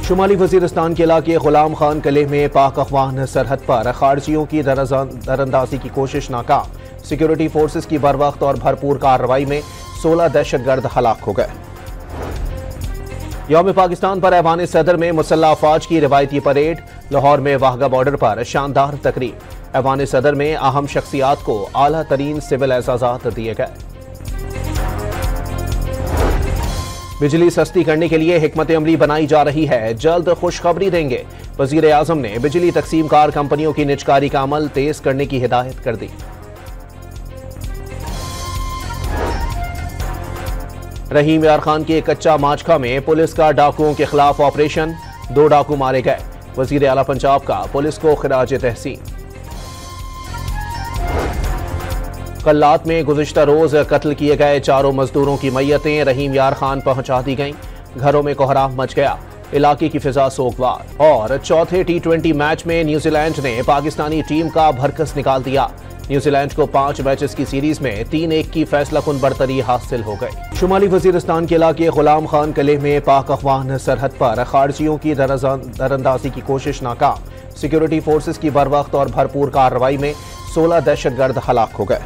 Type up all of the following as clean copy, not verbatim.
शुमाली वजीरिस्तान के इलाके गुलाम खान किले में पाक अफगान सरहद पर खारजियों की दरअंदाजी की कोशिश नाकाम। सिक्योरिटी फोर्सेस की बरवक्त और भरपूर कार्रवाई में 16 दहशतगर्द हलाक हो गए। यौम पाकिस्तान पर ऐवान सदर में मुसल्लह अफवाज की रिवायती परेड। लाहौर में वाहगा बॉर्डर पर शानदार तकरीब। ऐवान सदर में अहम शख्सियात को आला तरीन सिविल एजाजात दिए गए। बिजली सस्ती करने के लिए हिकमत अमली बनाई जा रही है, जल्द खुशखबरी देंगे। वजीर आजम ने बिजली तकसीम कार कंपनियों की निजकारी का अमल तेज करने की हिदायत कर दी। रहीम यार खान के कच्चा माचखा में पुलिस का डाकुओं के खिलाफ ऑपरेशन। 2 डाकू मारे गए। वजीर आला पंजाब का पुलिस को खिराज तहसीन। कल्लात में गुज़िश्ता रोज कत्ल किए गए 4 मजदूरों की मैयतें रहीम यार खान पहुंचा दी गईं। घरों में कोहराम मच गया। इलाके की फिजा सोगवार। और चौथे T20 मैच में न्यूजीलैंड ने पाकिस्तानी टीम का भरकस निकाल दिया। न्यूजीलैंड को 5 मैचेस की सीरीज में 3-1 की फैसलाकुन बरतरी हासिल हो गई। शुमाली वजीरिस्तान के इलाके गुलाम खान किले में पाक अफगान सरहद पर खारजियों की दरअंदाजी की कोशिश नाकाम। सिक्योरिटी फोर्सेस की बरवक्त और भरपूर कार्रवाई में 16 दहशतगर्द हलाक हो गए।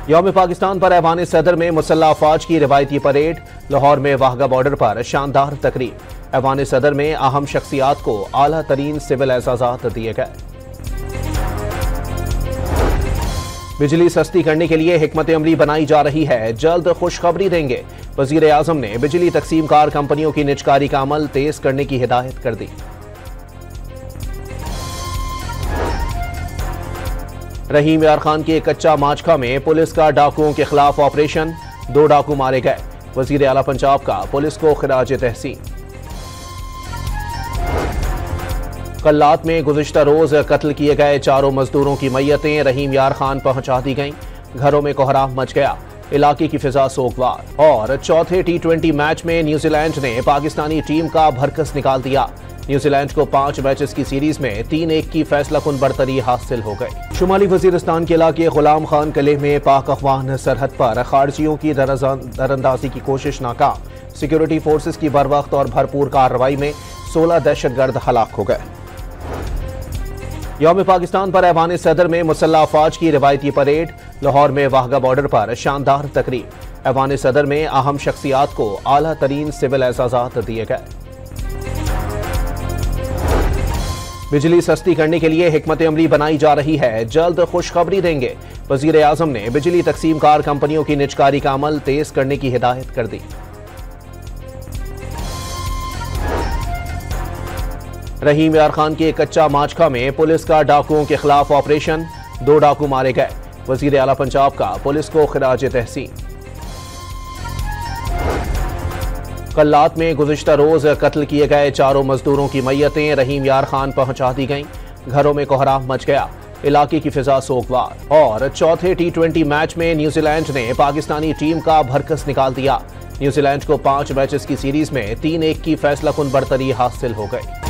यौम पाकिस्तान पर ऐवान सदर में मुसल्लह अफवाज की रिवायती परेड। लाहौर में वाहगा बॉर्डर पर शानदार तकरीब। ऐवान सदर में अहम शख्सियात को आला तरीन सिविल एजाजात दिए गए। बिजली सस्ती करने के लिए हिकमत अमली बनाई जा रही है, जल्द खुशखबरी देंगे। वजीर आजम ने बिजली तकसीम कार कंपनियों की निजकारी का अमल तेज करने की हिदायत कर दी। रहीम यार खान के कच्चा माचखा में पुलिस का डाकुओं के खिलाफ ऑपरेशन। 2 डाकू मारे गए। वजीर आला पंजाब का पुलिस को खिराज तहसीन। कल्लात में गुज़िश्ता रोज कत्ल किए गए 4 मजदूरों की मैयतें रहीम यार खान पहुंचा दी गईं। घरों में कोहराम मच गया। इलाके की फिजा सोगवार। और चौथे T20 मैच में न्यूजीलैंड ने पाकिस्तानी टीम का भरकस निकाल दिया। न्यूजीलैंड को 5 मैचेस की सीरीज में 3-1 की फैसलाकुन बरतरी हासिल हो गई। शुमाली वजीरिस्तान के इलाके गुलाम खान किले में पाक अफगान सरहद पर खारजियों की दरअंदाजी की कोशिश नाकाम। सिक्योरिटी फोर्सेस की बरवक्त और भरपूर कार्रवाई में 16 दहशतगर्द हलाक हो गए। यौम पाकिस्तान पर ऐवान सदर में मुसल्लह अफवाज की रिवायती परेड। लाहौर में वाहगा बॉर्डर पर शानदार तकरीब। ऐवान सदर में अहम शख्सियात को आला तरीन सिविल एजाजात दिए गए। बिजली सस्ती करने के लिए हिकमत अमली बनाई जा रही है, जल्द खुशखबरी देंगे। वजीर आजम ने बिजली तकसीम कार कंपनियों की निजकारी का अमल तेज करने की हिदायत कर दी। रहीम यार खान के कच्चा माचखा में पुलिस का डाकुओं के खिलाफ ऑपरेशन। 2 डाकू मारे गए। वजीर आला पंजाब का पुलिस को खिराज तहसीन। कल्लात में गुज़िश्ता रोज कत्ल किए गए 4 मजदूरों की मैयतें रहीम यार खान पहुंचा दी गईं। घरों में कोहराम मच गया। इलाके की फिजा सोगवार। और चौथे T20 मैच में न्यूजीलैंड ने पाकिस्तानी टीम का भरकस निकाल दिया। न्यूजीलैंड को 5 मैचेस की सीरीज में 3-1 की फैसलाकुन बरतरी हासिल हो गई।